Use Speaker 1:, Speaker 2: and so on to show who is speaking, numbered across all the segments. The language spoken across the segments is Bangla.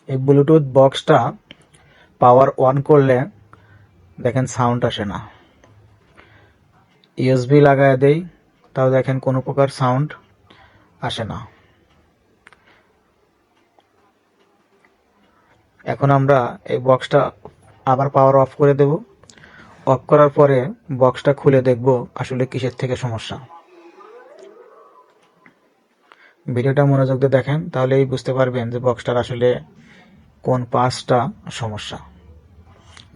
Speaker 1: এই ব্লুটুথ বক্সটা পাওয়ার অন করলে দেখেন সাউন্ড আসে না। ইউএসবি লাগায় দেই, তাও দেখেন কোনো প্রকার সাউন্ড আসে না। এখন আমরা এই বক্সটা আবার পাওয়ার অফ করে দেব। অফ করার পরে বক্সটা খুলে দেখব আসলে কিসের থেকে সমস্যা। ভিডিওটা মনোযোগ দিয়ে দেখেন, তাহলেই বুঝতে পারবেন যে বক্সটার আসলে কোন পার্টসটা সমস্যা।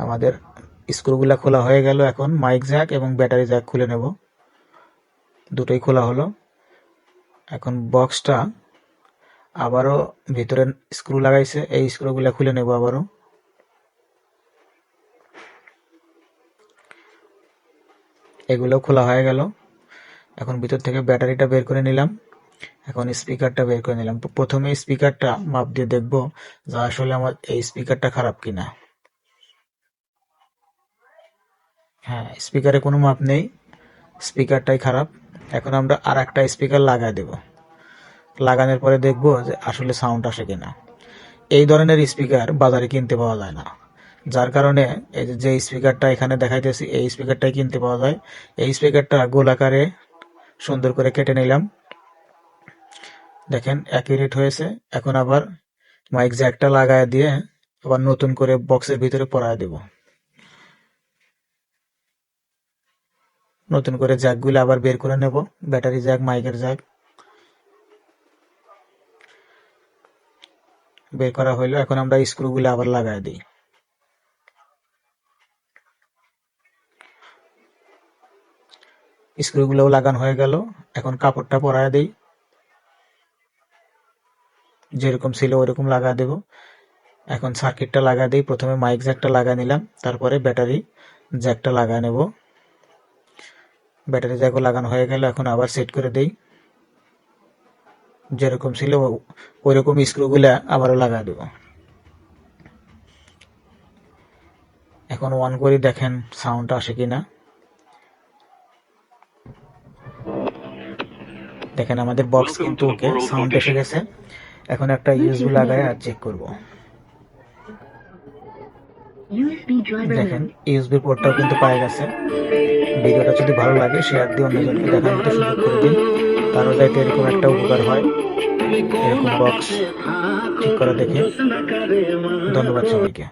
Speaker 1: আমাদের স্ক্রুগুলা খোলা হয়ে গেল। এখন মাইক জ্যাক এবং ব্যাটারি জ্যাক খুলে নেব। দুটোই খোলা হলো। এখন বক্সটা আবারও ভিতরে স্ক্রু লাগাইছে, এই স্ক্রুগুলা খুলে নেব আবারও। এগুলো খোলা হয়ে গেল। এখন ভিতর থেকে ব্যাটারিটা বের করে নিলাম। এখন স্পিকারটা বের করে নিলাম। প্রথমে স্পিকারটা মাপ দিয়ে দেখব যে আসলে আমার এই স্পিকারটা খারাপ কিনা। হ্যাঁ, স্পিকারে কোনো মাপ নেই, স্পিকারটাই খারাপ। এখন আমরা আর একটা স্পিকার লাগাই দেব। লাগানোর পরে দেখব যে আসলে সাউন্ড আসে কিনা। এই ধরনের স্পিকার বাজারে কিনতে পাওয়া যায় না, যার কারণে এই যে স্পিকারটা এখানে দেখাইতেছি এই স্পিকারটাই কিনতে পাওয়া যায়। এই স্পিকারটা গোলাকারে সুন্দর করে কেটে নিলাম। দেখেন অ্যাকুরেট হয়েছে। এখন আবার মাইক জ্যাকটা লাগায় দিয়ে আবার নতুন করে বক্সের ভিতরে পরায় দেব। নতুন করে জ্যাকগুলো আবার বের করে নেব, ব্যাটারি জ্যাক, মাইকের জ্যাক বের করা হইলো। এখন আমরা স্ক্রুগুলো আবার লাগায় দিই। স্ক্রুগুলোও লাগানো হয়ে গেল। এখন কাপড়টা পরায় দিই, যেরকম ছিল ওইরকম লাগা দেব। এখন সার্কিটটা লাগা দিই। প্রথমে মাইক জ্যাকটা লাগা নিলাম, তারপরে ব্যাটারি জ্যাকটা লাগা নেব। ব্যাটারি জ্যাকও লাগানো হয়ে গেল। এখন আবার সেট করে দেই, যেরকম ছিল ওইরকম স্ক্রুগুলা আবারও লাগা দেব। এখন অন করে দেখেন সাউন্ড আসে কিনা। দেখেন আমাদের বক্স কিন্তু ওকে, সাউন্ড এসে গেছে। এখন একটা ইউএসবি লাগায় আর চেক করব। দেখেন ইউএসবি পোর্টটাও কিন্তু পাওয়া গেছে। ভিডিওটা যদি ভালো লাগে শেয়ার দিয়ে অন্যজনকে দেখার মতো সুযোগ করে দিন, তারও যাতে এরকম একটা উপকার হয় এরকম বক্স ঠিক করা দেখে। ধন্যবাদ সবাইকে।